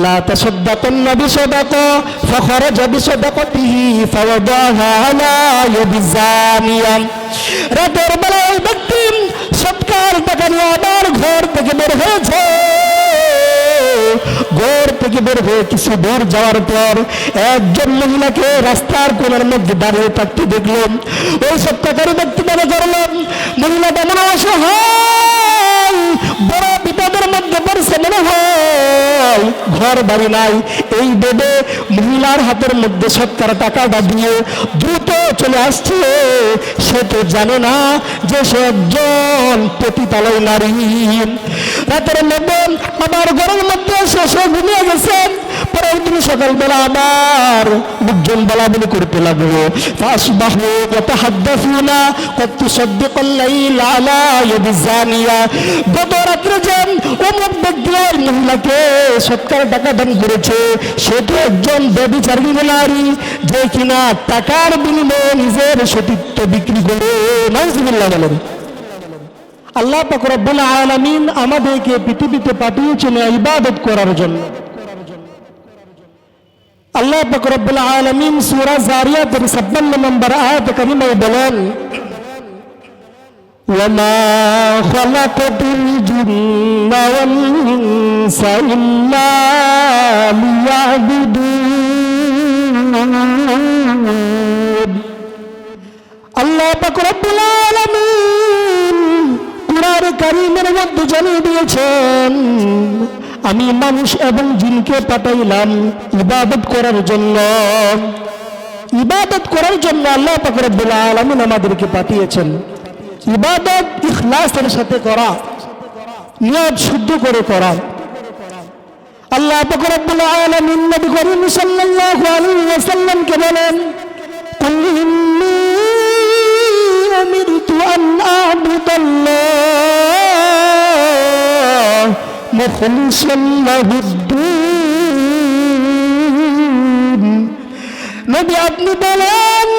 লা তাসাদ্দাকুন্না বিসাদাকা ফাখারাজা বিসাদাকাতিহি ফাওয়াদাহা আলা ইয়াদি জানিয়া। রাতের বেলায় ওই ব্যক্তি সৎকার টাকা নিয়ে আবার ঘর থেকে বের হয়েছে। ঘর থেকে বের হয়ে কিছু দূর যাওয়ার পর একজন মহিলাকে রাস্তার কোণার মধ্যে দাঁড়িয়ে থাকতে দেখলাম। ওই সৎকারী ব্যক্তি মনে করলাম মহিলাটা মনে অসহায়, বড় বিপদের মধ্যে পড়ছে মনে হয়, ঘর বাড়ি নাই। এই ভেবে মহিলার হাতের মধ্যে সৎকার টাকাটা দিয়ে দ্রুত চলে আসছে। সে তো জানে না যে সে একজন পতিতালয় নারী। রাতের মধ্যে আমার ঘরের মধ্যে সে ঘুমিয়ে গেছেন। পরের দিন সকালবেলা আবার লোকজন বলাবলি করতে লাগলো। ফাসবাহু ইয়াতাহাদ্দাসুনা কদ তুসাদ্দিকুল লাইল আলা ইয়াদি জানিয়া। গত রাত্রে যে অমুক ব্যক্তি মহিলাকে সৎকার টাকা দান করেছে, সে তো একজন ব্যভিচারিণী নারী, যে কিনা টাকার বিনিময়ে নিজের সতীত্ব বিক্রি করে। নাউজুবিল্লাহ বলেন। আল্লাহ পাক রব্বুল আলামিন আমাদেরকে পৃথিবীতে পাঠিয়েছেন ইবাদত করার জন্য। আল্লাহ পাক রব্বুল আলামিন সূরা যারিয়াতের 56 নম্বর আয়াত কারিমায় বলেন, ওয়ামা খালাকাতুল জিন্না ওয়াল ইনসা ইল্লা লিয়াবুদুন। আল্লাহ পাক রব্বুল আলামিন কুরআন কারীমের মধ্যে জানিয়ে দিয়েছেন, আমি মানুষ এবং জিনকে পাঠাইলাম ইবাদত করার জন্য। ইবাদত করার জন্য আল্লাহ পাক রব্বুল আলামিন আমাদেরকে পাঠিয়েছেন। ইবাদত ইখলাসের সাথে করা, নিয়ত শুদ্ধ করে করা। আল্লাহ পাক রব্বুল আলামিন নবী করিম সাল্লাল্লাহু আলাইহি ওয়াসাল্লামকে বলেন, কুল ইন্নী উমিরতু আন আ'বুদাল্লাহ মুখলিসান লাহুদ্দীন। নবী আপনি বলেন,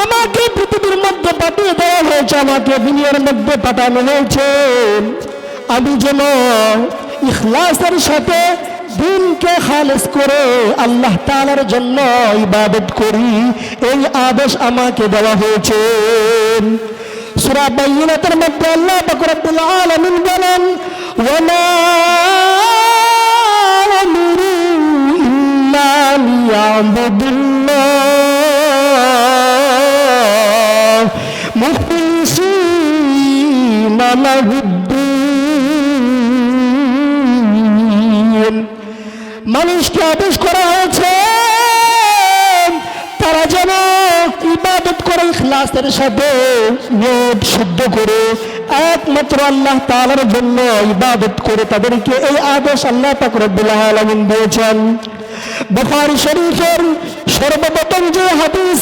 আমাকে পৃথিবীর মধ্যে পাঠিয়ে দেওয়া হয়েছে, আমাকে দুনিয়ার মধ্যে পাঠানো হয়েছে, আমি যেন ইখলাসের সাথে দিনকে খালেস করে আল্লাহ তাআলার জন্য ইবাদত করি, এই আদেশ আমাকে দেওয়া হয়েছে। সূরা বাইয়িনাতের মধ্যে আল্লাহ পাক রব্বুল আলামিন বলেন, ওয়ামা আমিরু ইল্লা লিয়াবুদুল্লাহ মুখলিসিনা লাহুদ্দীন। মানুষকে আদেশ করা হয়েছে তারা যেন ইবাদত করে ইখলাসের সাথে নিয়ত শুদ্ধ করে একমাত্র আল্লাহ তাআলার জন্য ইবাদত করে, তাদেরকে এই আদেশ আল্লাহ পাক রব্বুল আলামিন দিয়েছেন। বুখারী শরীফের সর্বপ্রথম যে হাদিস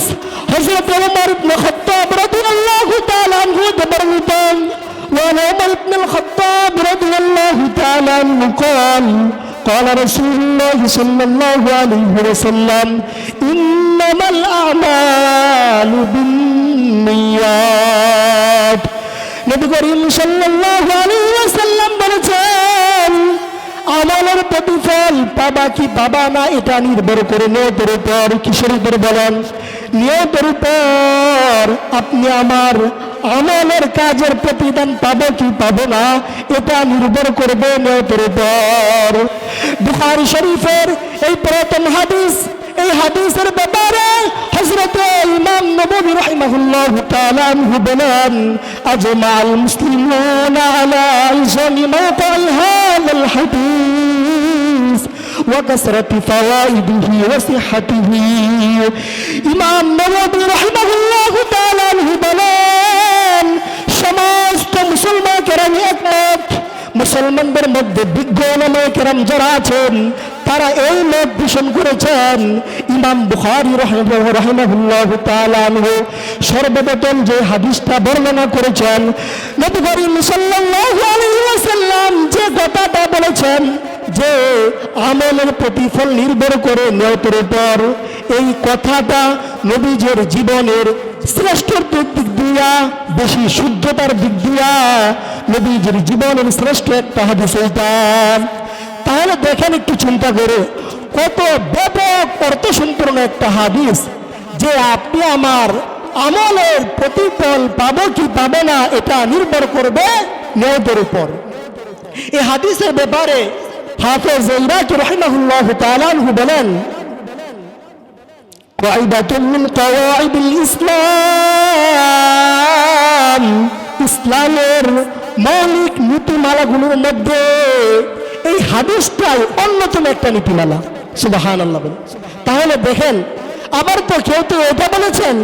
হযরত ওমর ইবনে খাত্তাব রাদিয়াল্লাহু তাআলা আনহু বর্ণিত, ওমর ইবনে খাত্তাব রাদিয়াল্লাহু তাআলা আনহু قال قال رسول الله صلى الله عليه وسلم إنما الأعمال بالنيات। নবী করিম সাল্লাল্লাহু আলাইহি ওয়াসাল্লাম বলেছেন, আমলের প্রতিফল পাবা কি পাবা না এটা নির্ভর করে নিয়তের উপর। কিসের উপর বলেন? নিয়তের উপর। আপনি আমার আমলের কাজের প্রতিদান পাবো কি পাবো না এটা নির্ভর করবে নিয়তের উপর। বুখারী শরীফের এই প্রথম হাদিস, এই হাদিসের ব্যাপারে হযরত ইমাম নববী রাহিমাহুল্লাহু তাআলা আনহু বলেন, আজমাআল মুসলিমুনা আলা ইলজামি মা ক্বাল হাযাল হাদিস ওয়া কাসরাতি ফাওয়াইদিহি ওয়া সিহহাতিহি। ইমাম নববী রাহিমাহুল্লাহু তাআলা আনহু বলেন, সমস্ত মুসলমান কেরাম একমত, মুসলমানদের মধ্যে বিজ্ঞ উলামায়ে কেরাম যারা আছেন তারা এই মত পোষণ করেছেন। ইমাম বুখারী রাহিমাহুল্লাহু তাআলা আনহু সর্বপ্রথম যে হাদিসটা বর্ণনা করেছেন, নবী করিম সাল্লাল্লাহু আলাইহি ওয়াসাল্লাম যে কথাটা বলেছেন যে আমলের প্রতিফল নির্ভর করে নিয়তের উপর, এই কথাটা নবীজির জীবনের শ্রেষ্ঠত্বের দিক দিয়া, বেশি শুদ্ধতার দিক দিয়া নবীজির জীবনের শ্রেষ্ঠ একটা হাদিস। এইটা তাহলে দেখেন একটু চিন্তা করে কত ব্যাপক অর্থ সম্পূর্ণ একটা হাদিস, যে আপনি আমার আমলের প্রতিফল পাবো কি পাবে না এটা নির্ভর করবে নিয়তের উপর। এই হাদিসের ব্যাপারে হাফেজ ইরাকি রাহিমাহুল্লাহু তাআলা বলেন, কায়দাতুন মিন কাওয়াইদিল ইসলাম, ইসলামের মৌলিক নীতিমালাগুলোর মধ্যে এই হাদিসটাই অন্যতম একটা নীতিমালা। সুবহানাল্লাহ। তাহলে দেখেন, আবার তো কেউ তো এটা বলেছেন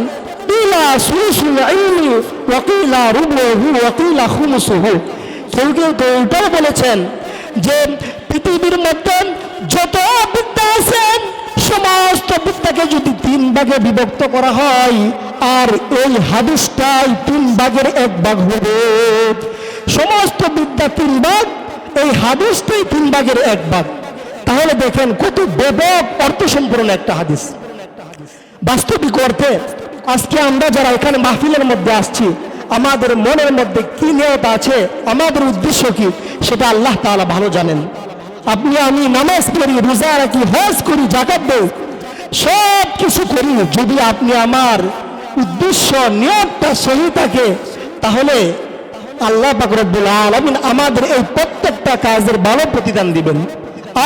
ইলা সুলুসুল ইলমি ওয়া কিলা রুবুহু ওয়া কিলা খুমুসুহু, কেউ কেউ তো এটাও বলেছেন যে পৃথিবীর মধ্যে যত বিদ্যা আছে সমস্ত বিদ্যাকে যদি 3 ভাগে বিভক্ত করা হয় আর এই হাদিসটাই 3 ভাগের 1 ভাগ হবে। সমস্ত বিদ্যা 3 ভাগ, এই হাদিসটাই 3 ভাগের 1 ভাগ। তাহলে দেখেন কত ব্যাপক অর্থ সম্পূর্ণ একটা হাদিস। বাস্তবিক অর্থে আজকে আমরা যারা এখানে মাহফিলের মধ্যে আসছি, আমাদের মনের মধ্যে কি নিয়ত আছে, আমাদের উদ্দেশ্য কি, সেটা আল্লাহ তাআলা ভালো জানেন। আপনি আমি নামাজ পড়ি, রোজা রাখি, হজ করি, যাকাত দেই, সব কিছু করি, যদি আপনি আমার উদ্দেশ্য নিয়তটা সহি থাকে তাহলে আল্লাহ পাক রব্বুল আলামিন আমাদের এই প্রত্যেকটা কাজের ভালো প্রতিদান দিবেন।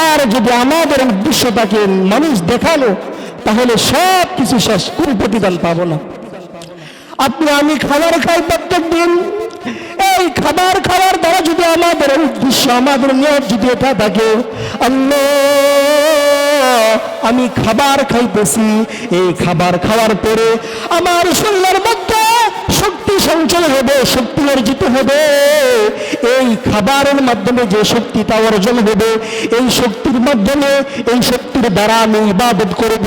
আর যদি আমাদের উদ্দেশ্য থাকে মানুষ দেখানো, তাহলে সব কিছু শেষ, কোনো প্রতিদান পাবো না। আপনি আমি খাবার খাই প্রত্যেক দিন, এই খাবার খাওয়ার দ্বারা যদি আমাদের উদ্দেশ্য, আমাদের নিয়ত যদি এটা থাকে আল্লাহ আমি খাবার খাইতেছি, এই খাবার খাওয়ার পরে আমার শরীরের মধ্যে শক্তি সঞ্চয় হবে, শক্তি অর্জিত হবে, এই খাবারের মাধ্যমে যে শক্তিটা অর্জন হবে, এই শক্তির মাধ্যমে, এই শক্তির দ্বারা আমি ইবাদত করব।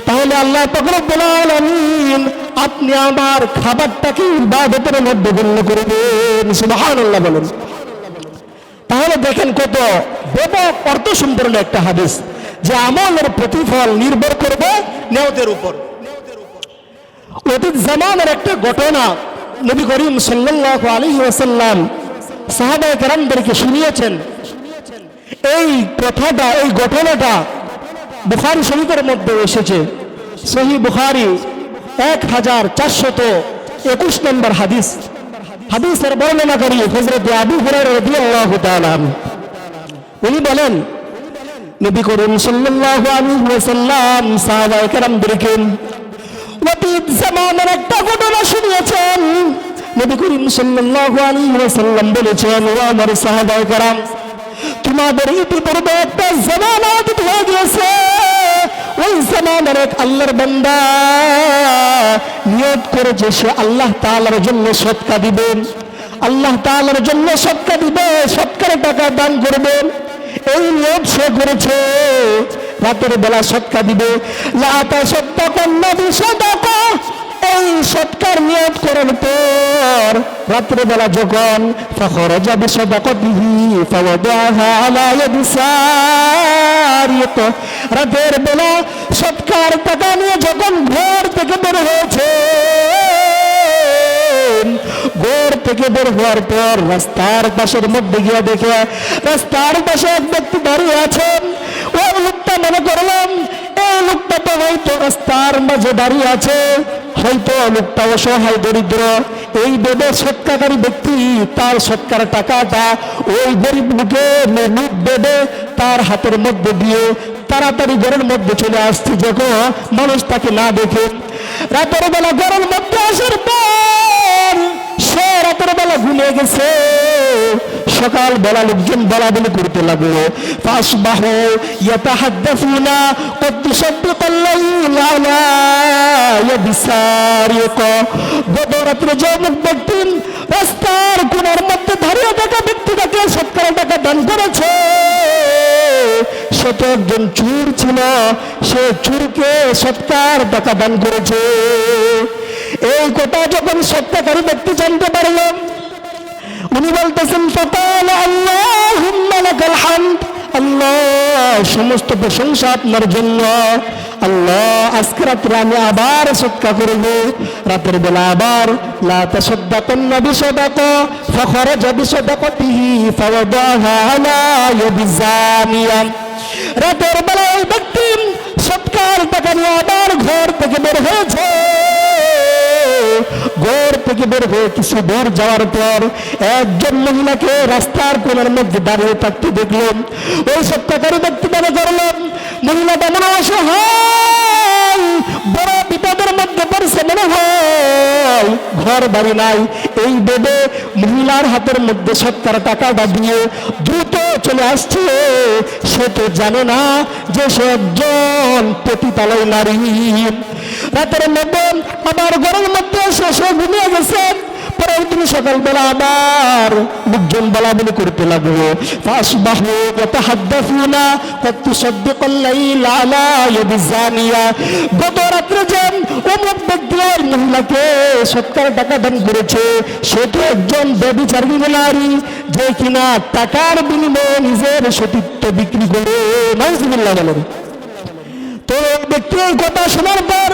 তাহলে আল্লাহ পাক রব্বুল আলামিন আপনি আমার খাবারটাকে ইবাদতের মধ্যে গণ্য করবেন। সুবহানাল্লাহ বলেন। তাহলে দেখেন কত ব্যাপক অর্থ সম্পূর্ণ একটা হাদিস, যে আমলের প্রতিফল নির্ভর করবে নিয়তের উপর। অতীত জামানের একটা ঘটনা নবী করিম সাল্লাল্লাহু আলাইহি ওয়াসাল্লাম সাহাবায়ে কেরামদেরকে শুনিয়েছেন। এই কথাটা, এই ঘটনাটা বুখারী শরীফের মধ্যে এসেছে। সহিহ বুখারী 1421 নম্বর হাদিস। হাদিসের বর্ণনাকারী হযরত আবু হুরায়রা রাদিয়াল্লাহু তাআলা উনি বলেন, নবী করিম সাল্লাল্লাহু আলাইহি ওয়াসাল্লাম সাহাবায়ে কেরামদেরকে অতীত জামানের একটা ঘটনা শুনিয়েছেন। নবী করিম সাল্লাল্লাহু আলাইহি ওয়াসাল্লাম বলেছেন, ও আমার সাহাবায়ে কেরাম, তোমাদের ইতিপূর্বে একটা জামানা অতীত হয়ে গিয়েছে। ওই জামানার এক আল্লাহর বান্দা নিয়ত করেছে সে আল্লাহ তাআলার জন্য সদকা দিবেন, আল্লাহ তাআলার জন্য সদকা দিবে, সদকার টাকা দান করবেন। এই নিয়ত সে করেছে, রাতের বেলা সদকা দিবে। লা তাসাদ্দাকান্না বিসাদাকা, এই সদকার নিয়ত করার পর রাতের বেলা যখন ফাখরাজা বিসাদাকাতিহি ফাওয়াদাহা আলা ইয়াদি সারিক, রাতের বেলা সদকার টাকা নিয়ে যখন ঘর থেকে বের হয়েছে, ঘর থেকে বের হওয়ার পর রাস্তার পাশের মধ্যে গিয়ে দেখে রাস্তার পাশে এক ব্যক্তি দাঁড়িয়ে আছেন। ওই লোকটা মনে করলাম এই লোকটা তো হয়তো রাস্তার মাঝে দাঁড়িয়ে আছে, হয়তো লোকটা অসহায় দরিদ্র। এই ভেবে সৎকারী ব্যক্তি তার সৎকার টাকাটা ওই গরিব লোকের মুখ বেঁধে তার হাতের মধ্যে দিয়ে তাড়াতাড়ি ঘরের মধ্যে চলে আসছে, যখন মানুষ তাকে না দেখে। রাতের বেলা ঘরের মধ্যে আসার পর সে রাতের বেলা ঘুমিয়ে গেছে। সকাল বেলা লোকজন বলাবলি করতে লাগলো, ফাসবাহু ইয়াতাহাদ্দাসুনা কদ সাদ্দাকাল লাইল আলা ইয়াদি সারিক। গত রাত্রে যে ব্যক্তি রাস্তার কোণার মধ্যে দাঁড়িয়ে থাকা ব্যক্তিটাকে সৎকার টাকা দান করেছে, সে তো একজন চোর ছিল, সে চোরকে সৎকার টাকা দান করেছে। এই কথা যখন সত্যকারী ব্যক্তি জানতে পারলেন, উনি বলতেছেন ফাকাল আল্লাহুম্মা লাকাল হামদ, আল্লাহ সমস্ত প্রশংসা আপনার জন্য, আল্লাহ আজকে রাত্রে আমি আবার সদকা করব। রাতের বেলা আবার লা তাসাদদাকুন্না বিসাদাকা ফাখরাজা বিসাদাকাতিহি ফাওয়াদাহা আলা ইয়াদি জানিয়া। রাতের বেলা ওই ব্যক্তি সদকার টাকা নিয়ে আবার ঘর থেকে বের হয়েছে। ঘর থেকে বের হয়ে কিছু দূর যাওয়ার পর একজন মহিলাকে রাস্তার কোণের মধ্যে দাঁড়িয়ে থাকতে দেখলাম। ওই সত্যকারী ব্যক্তি মনে করলাম মহিলাটা মনে অসহায়, বড় বিপদের মধ্যে পড়ছে মনে হয়, ঘর বাড়ি নাই। এই ভেবে মহিলার হাতের মধ্যে সত্তর টাকাটা দিয়ে দ্রুত চলে আসছে। সে তো জানে না যে সে একজন পতিতালয় নারী। রাতের মধ্যে আবার ঘরের মধ্যে সে ঘুমিয়ে গেছে। পরের দিন সকালবেলা আবার লোকজন বলাবলি করতে লাগলো। ফাসবাহু ইয়াতাহাদ্দাসুনা ক্বাদ তুসাদ্দিকাল লাইল আলা ইয়াদি জানিয়া। গত রাত্রে যে অমুক ব্যক্তি ওই মহিলাকে সত্তর টাকা দান করেছে, সে তো একজন ব্যভিচারিণী নারী, যে কিনা টাকার বিনিময়ে নিজের সতীত্ব বিক্রি করে। নাউজুবিল্লাহ বলেন। তো ব্যক্তির কথা শোনার পর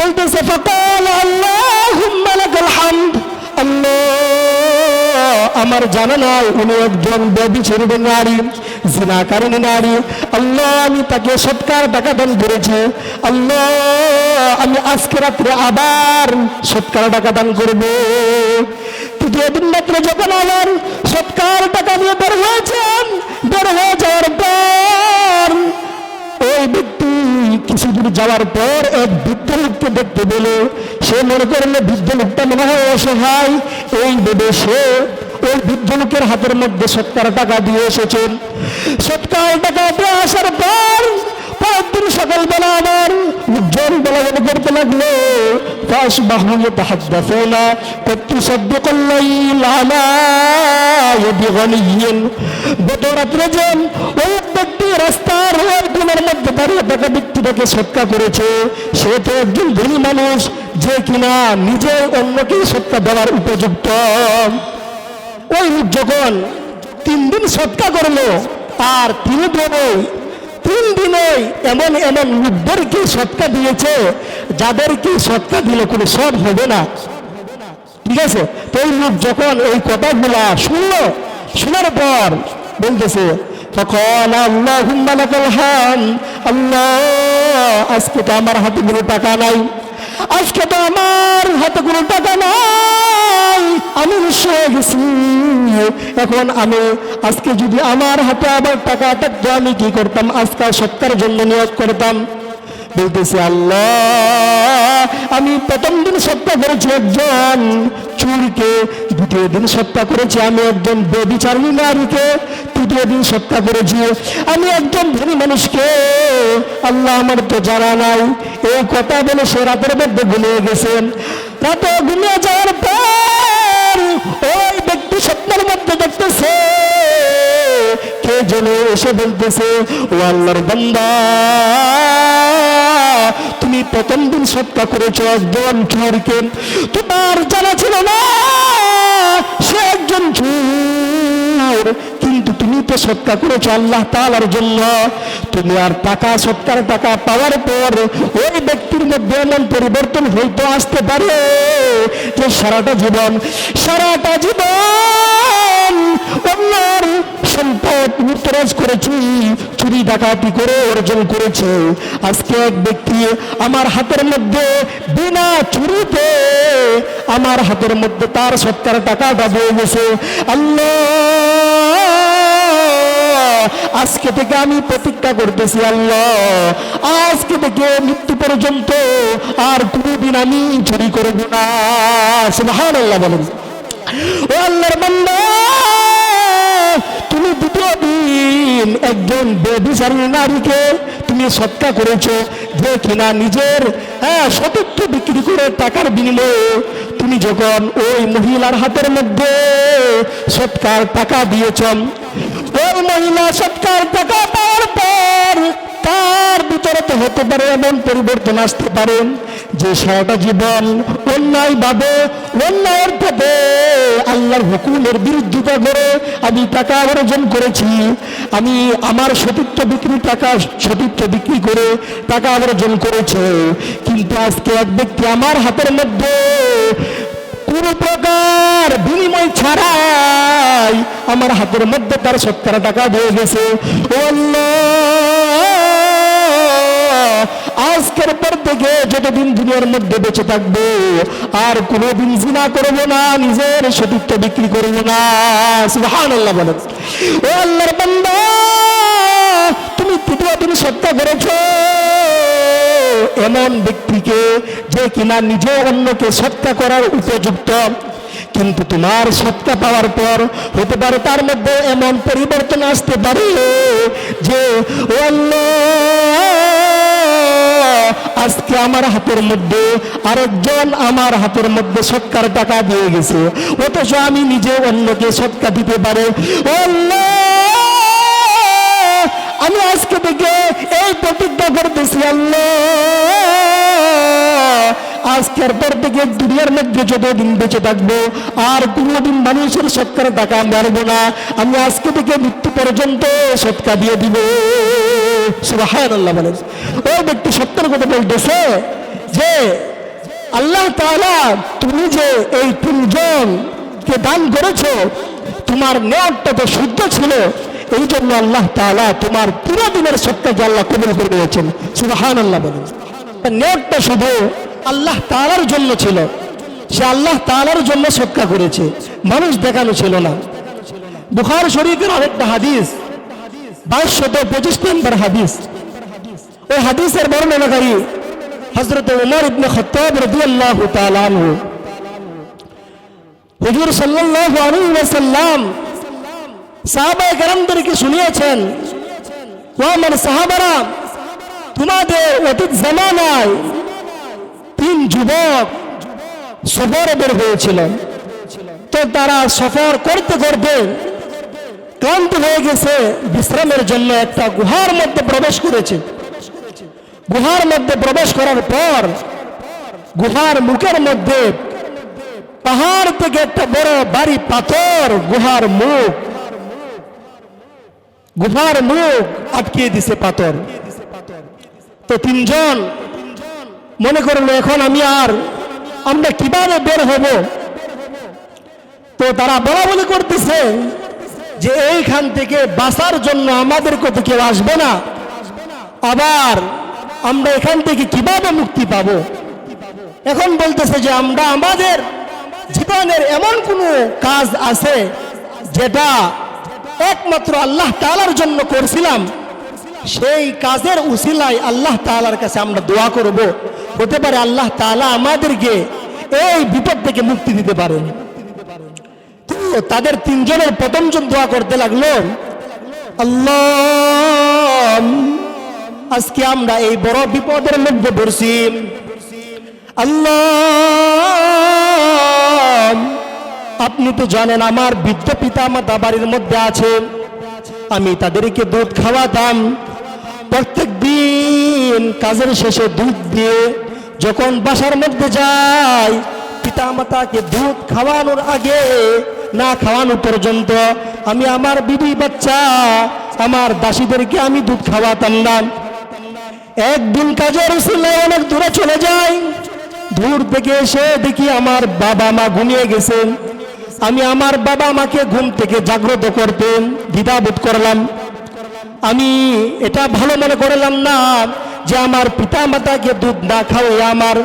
বলতেছে ফাকাল আল্লাহুম্মা লাকাল হামদ। আল্লাহ আমার জানা নাই উনি একজন ব্যভিচারিণী নারী, জিনাকারিণী নারী। আল্লাহ আমি তাকে সৎকার টাকা দান করেছি। আল্লাহ আমি আজকে রাত্রে আবার সৎকার টাকা দান করব। তৃতীয় দিন মাত্র যখন আবার সৎকার টাকা নিয়ে বের হয়েছেন, বের হয়ে যাওয়ার পর ওই ব্যক্তি কিছু দূর যাওয়ার পর এক বৃদ্ধ লোককে দেখতে পেল। সে মনে করলে বৃদ্ধ লোকটা মনে হয় অসহায়, এই ভেবে সে ওই বৃদ্ধ লোকের হাতের মধ্যে সৎকার টাকা দিয়ে এসেছেন। সৎকার টাকা দিয়ে আসার পর পরের দিন সকালবেলা আবার লোকজন বলাবলি করতে লাগলো। ফাসবাহু ইয়াতাহাদ্দাসুনা ক্বাদ তুসাদ্দিকাল লাইল আলা ইয়াদি গানিয়্যিন। গত রাত্রে যে ওই ব্যক্তি রাস্তার ওই কোণের মধ্যে দাঁড়িয়ে থাকা ব্যক্তিটাকে সৎকা করেছে, সে তো একজন ধনী মানুষ, যে কিনা নিজে অন্যকে সৎকা দেওয়ার উপযুক্ত। ওই লোক যখন 3 দিন সৎকা করলো, আর 3 দিনে এমন এমন লোকদেরকে সৎকা দিয়েছে যাদেরকে সৎকা দিলে কোনো সব হবে না। ঠিক আছে? তো এই লোক যখন এই কথাগুলা শুনলো, শোনার পর বলতেছে ফাকাল আল্লাহুম্মা লাকাল হামদ। আল্লাহ আজকে তো আমার হাতে কোনো টাকা নাই, আজকে তো আমার হাতে কোনো টাকা নাই, আমি নিঃস্ব হয়ে গেছি। এখন আমি আজকে যদি আমার হাতে আবার টাকা থাকতো আমি কি করতাম? আজকাল সৎকার জন্য নিয়োগ করতাম। বলতেছে আল্লাহ আমি প্রথম দিন সৎকা করেছি একজন চোরকে, দ্বিতীয় দিন সৎকা করেছি আমি একজন ব্যভিচারিণী নারীকে, তৃতীয় দিন সৎকা করেছি আমি একজন ধনী মানুষকে। আল্লাহ আমার তো জানা নাই। এই কথা বলে সে রাতের মধ্যে ঘুমিয়ে গেছেন। রাতে ঘুমিয়ে যাওয়ার পর ওই ব্যক্তি স্বপ্নের মধ্যে দেখতেছে কে যেন এসে বলতেছে, ও আল্লাহর বান্দা তুমি প্রথম দিন সৎকা করেছো একজন চোরকে, তোমার জানা ছিল না সে একজন চোর, কিন্তু তুমি তো সৎকা করেছো আল্লাহ তাআলার জন্য। তুমি আর টাকা সৎকার টাকা পাওয়ার পর ওই ব্যক্তির মধ্যে এমন পরিবর্তন হয়তো আসতে পারে যে সারাটা জীবন অন্যর সম্পদ লুটতরাজ করেছি, চুরি ডাকাতি করে অর্জন করেছে। আজকে এক ব্যক্তি আমার হাতের মধ্যে বিনা চুরিতে আমার হাতের মধ্যে তার সৎকার টাকাটা দিয়ে গেছে। আল্লাহ আজকে থেকে আমি প্রতিজ্ঞা করতেছি, আল্লাহ আজকে থেকে মৃত্যু পর্যন্ত আর কোনোদিন আমি চুরি করব না। সুবহানাল্লাহ বলেন। ও আল্লাহর বান্দা তুমি দ্বিতীয় দিন একজন ব্যভিচারিণী নারীকে তুমি সৎকা করেছো, যে কিনা নিজের সতীত্ব বিক্রি করে টাকার বিনিময়ে তুমি যখন ওই মহিলার হাতের মধ্যে সৎকার টাকা দিয়েছ, ওই মহিলা সৎকার টাকা পাওয়ার পর তার ভিতরে তো হতে পারে এমন পরিবর্তন আসতে পারে যে সারাটা জীবন অন্যায় ভাবে অন্যায়ের পথে আল্লাহর হুকুমের বিরুদ্ধতা করে আমি টাকা অর্জন করেছি, আমি আমার সতীত্ব বিক্রি করে টাকা অর্জন করেছে, কিন্তু আজকে এক ব্যক্তি আমার হাতের মধ্যে কোন প্রকার বিনিময় ছাড়াই আমার হাতের মধ্যে তার সৎকার টাকা দিয়ে গেছে। ও আল্লাহ, আজকের পর থেকে যতদিন দুনিয়ার মধ্যে বেঁচে থাকবো আর কোনোদিন জিনা করব না, নিজের সতীত্ব বিক্রি করব না। সুবহানাল্লাহ বলেন। ও আল্লাহর বান্দা, তুমি তৃতীয় দিন সত্য করেছো এমন ব্যক্তিকে যে কিনা নিজে অন্যকে সৎকা করার উপযুক্ত, কিন্তু তোমার সৎকা পাওয়ার পর হতে পারে তার মধ্যে এমন পরিবর্তন আসতে পারে যে ও আল্লাহ, আজকে আমার হাতের মধ্যে আরেকজন আমার হাতের মধ্যে সৎকার টাকা দিয়ে গেছে, অথচ আমি নিজে অন্যকে সৎকা দিতে পারে। ও আল্লাহ, আমি আজকে থেকে এই প্রতিজ্ঞা করতেছি, আল্লাহ আজকের পর থেকে দুনিয়ার মধ্যে যতদিন বেঁচে থাকবো আর কোনোদিন মানুষের সৎকার টাকা মারব না, আমি আজকে থেকে মৃত্যু পর্যন্ত সৎকা দিয়ে দিব। সুবহানাল্লাহ বলেন। ওই ব্যক্তি সত্যের কথা বলতেছে যে আল্লাহ তাআলা, তুমি যে এই তিনজনকে দান করেছো, তোমার নিয়তটা তো শুদ্ধ ছিল, এই জন্য আল্লাহ তাআলা তোমার 3 দিনের সৎকাকে আল্লাহ কবুল করে নিয়েছেন। সুবহানাল্লাহ বলেন। নিয়তটা শুধু আল্লাহ তাআলার জন্য ছিল, সে আল্লাহ তাআলার জন্য সৎকা করেছে, মানুষ দেখানো ছিল না। বুখারী শরীফের আরেকটা হাদিস, 2225 নম্বর হাদিস, ওই হাদিসের বর্ণনাকারী হযরত ওমর ইবনে খাত্তাব রাদিয়াল্লাহু তাআলা আনহু, হুজুর সাল্লাল্লাহু আলাইহি ওয়াসাল্লাম সাহাবায়ে কেরামদেরকে শুনিয়েছেন, ও আমার সাহাবারা, তোমাদের অতীত জামানায় 3 যুবক সফরে বের হয়েছিল, তো তারা সফর করতে করতে ক্লান্ত হয়ে গেছে, বিশ্রামের জন্য একটা গুহার মধ্যে প্রবেশ করেছে। গুহার মধ্যে প্রবেশ করার পর গুহার মুখের মধ্যে পাহাড় থেকে একটা বড় ভারী পাথর গুহার মুখ আটকিয়ে দিছে পাথর। তো 3 জন মনে করলো, এখন আমরা কিভাবে বের হব? তো তারা বলা বলি করতেছে যে এইখান থেকে বাঁচার জন্য আমাদের কত কেউ আসবে না, আবার আমরা এখান থেকে কিভাবে মুক্তি পাব? এখন বলতেছে যে আমরা আমাদের জীবনের এমন কোনো কাজ আছে যেটা একমাত্র আল্লাহ তাআলার জন্য করছিলাম, সেই কাজের উসিলায় আল্লাহ তাআলার কাছে আমরা দোয়া করব, হতে পারে আল্লাহ তাআলা আমাদেরকে এই বিপদ থেকে মুক্তি দিতে পারেন। তো তাদের 3 জনের প্রথম জন দোয়া করতে লাগলো, আল্লাহ, আজকে আমরা এই বড় বিপদের মধ্যে পড়ছি, আল্লাহ আপনি তো জানেন আমার বৃদ্ধ পিতা মাতা বাড়ির মধ্যে আছে, আমি তাদেরকে দুধ খাওয়াতাম, প্রত্যেক দিন কাজের শেষে দুধ দিয়ে যখন বাসার মধ্যে যাই, পিতা মাতাকে দুধ খাওয়ানোর আগে না খাওয়ানো পর্যন্ত আমি আমার বিবি বাচ্চা আমার দাসীদেরকে আমি দুধ খাওয়াতাম না। একদিন কাজের উসিলায় অনেক দূরে চলে যাই, দূর থেকে এসে দেখি আমার বাবা মা ঘুমিয়ে গেছেন। আমি আমার বাবা মাকে ঘুম থেকে জাগ্রত করতে দ্বিধাবোধ করলাম। আমি এটা ভালো মনে করলাম না যে আমার পিতা মাতাকে দুধ না খাওয়াই আমার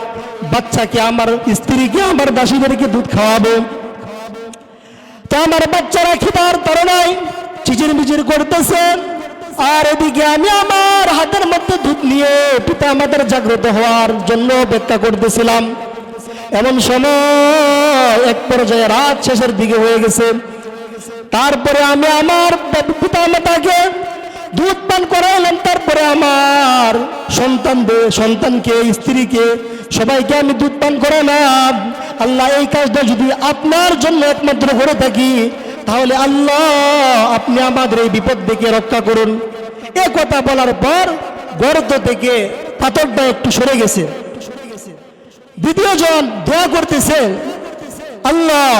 বাচ্চাকে, আমার স্ত্রীকে, আমার দাসীদেরকে দুধ খাওয়াবো। তো আমার বাচ্চারা খিদার তাড়নায় চিচির মিচির করতেছে, আর এদিকে আমি আমার হাতের মধ্যে দুধ নিয়ে পিতা মাতার জাগ্রত হওয়ার জন্য অপেক্ষা করতেছিলাম। এমন সময় এক পর্যায়ে রাত শেষের দিকে হয়ে গেছে। তারপরে আমি আমার পিতা মাতাকে দুধ পান করাইলাম, তারপরে আমার সন্তানকে, স্ত্রীকে, সবাইকে আমি দুধ পান করালাম। আল্লাহ, এই কাজটা যদি আপনার জন্য একমাত্র করে থাকি, তাহলে আল্লাহ আপনি আমাদের এই বিপদ থেকে রক্ষা করুন। এ কথা বলার পর গর্ত থেকে পাথরটা একটু সরে গেছে। দ্বিতীয় জন দোয়া করতেছে, আল্লাহ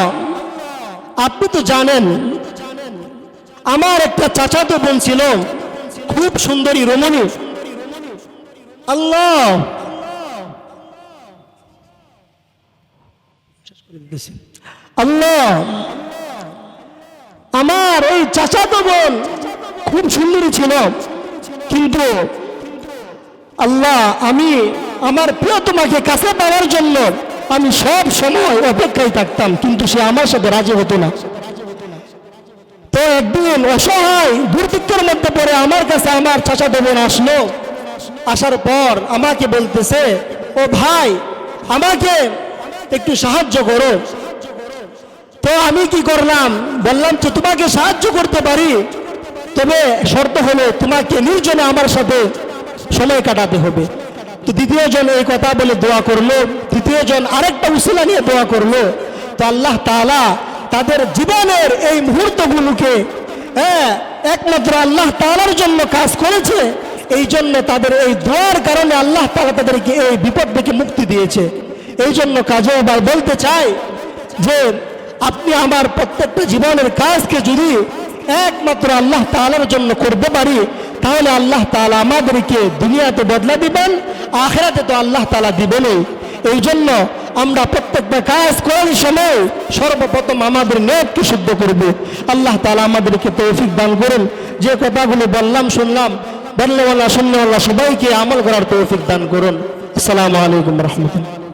আপনি তো জানেন আমার একটা চাচাতো বোন ছিল, খুব সুন্দরী রমণী। আল্লাহ আল্লাহ আমার এই চাচাতো বোন খুব সুন্দরী ছিল, কিন্তু আল্লাহ আমি আমার প্রিয়তমাকে কাছে পাওয়ার জন্য আমি সব সময় অপেক্ষায় থাকতাম, কিন্তু সে আমার সাথে রাজি হতো না। তো একদিন অসহায় দুর্ভিক্ষের মধ্যে পড়ে আমার কাছে আমার চাচাতো বোন আসলো। আসার পর আমাকে বলতেছে, ও ভাই আমাকে একটু সাহায্য করো। তো আমি কি করলাম, বললাম যে তোমাকে সাহায্য করতে পারি, তবে শর্ত হলো তোমাকে নির্জনে আমার সাথে সময় কাটাতে হবে। তো দ্বিতীয় জন এই কথা বলে দোয়া করলো, তৃতীয় জন আরেকটা উসিলা নিয়ে দোয়া করলো। তো আল্লাহ তাআলা তাদের জীবনের এই মুহূর্তগুলোকে একমাত্র আল্লাহ তাআলার জন্য কাজ করেছে, এই জন্য তাদের এই দোয়ার কারণে আল্লাহ তাআলা তাদেরকে এই বিপদ থেকে মুক্তি দিয়েছে। এই জন্য কাজে এবার বলতে চাই যে আপনি আমার প্রত্যেকটা জীবনের কাজকে যদি একমাত্র আল্লাহ তাআলার জন্য করতে পারি, তাহলে আল্লাহ তাআলা আমাদেরকে দুনিয়াতে বদলা দিবেন, আখিরাতে তো আল্লাহ তাআলা দিবেনই। এই জন্য আমরা প্রত্যেকটা কাজ করার সময় সর্বপ্রথম আমাদের নিয়তকে শুদ্ধ করব। আল্লাহ তাআলা আমাদেরকে তৌফিক দান করুন। যে কথাগুলো বললাম শুনলাম, বললেওয়ালা শুননেওয়ালা সবাইকে আমল করার তৌফিক দান করুন। আসসালামু আলাইকুম রহমতুল্লাহ।